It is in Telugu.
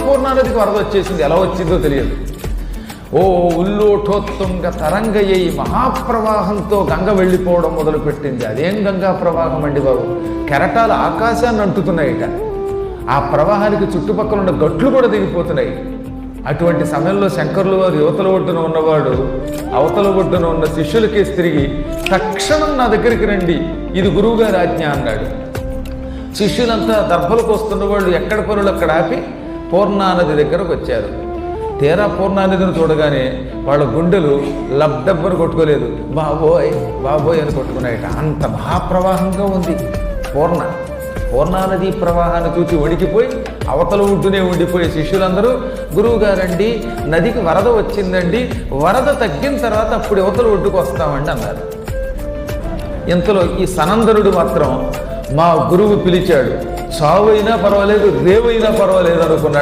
పూర్ణానదికి వరద వచ్చేసింది. ఎలా వచ్చిందో తెలియదు. ఓ ఉల్లోఠోత్తుంగ తరంగయ్యి మహాప్రవాహంతో గంగ వెళ్ళిపోవడం మొదలుపెట్టింది. అదేం గంగా ప్రవాహం అండి బాబు! కెరటాలు ఆకాశాన్ని అంటుతున్నాయిట. ఆ ప్రవాహానికి చుట్టుపక్కల ఉన్న గట్లు కూడా దిగిపోతున్నాయి. అటువంటి సమయంలో శంకరులు వారు యువతల ఒడ్డున ఉన్నవాడు అవతల ఒడ్డున ఉన్న శిష్యులకేసి తిరిగి తక్షణం నా దగ్గరికి రండి, ఇది గురువుగారి ఆజ్ఞ అన్నాడు. శిష్యులంతా దర్భలకు వస్తున్న వాళ్ళు ఎక్కడ పనులు అక్కడ ఆపి పూర్ణానది దగ్గరకు వచ్చారు. తీరా పూర్ణానదిని చూడగానే వాళ్ళ గుండెలు లబ్డబ్బను కొట్టుకోలేదు, బాబోయ్ బాబోయ్ అని కొట్టుకున్నాయట. అంత మహాప్రవాహంగా ఉంది పూర్ణానది ప్రవాహాన్ని చూసి వణికిపోయి అవతల ఒడ్డునే ఉండిపోయే శిష్యులందరూ గురువుగారండి నదికి వరద వచ్చిందండి, వరద తగ్గిన తర్వాత అప్పుడు అవతల ఒడ్డుకు వస్తామండి అన్నారు. ఇంతలో ఈ సనందనుడు మాత్రం మా గురువు పిలిచాడు, చావైనా పర్వాలేదు రేవైనా పర్వాలేదు అనుకున్నాడు.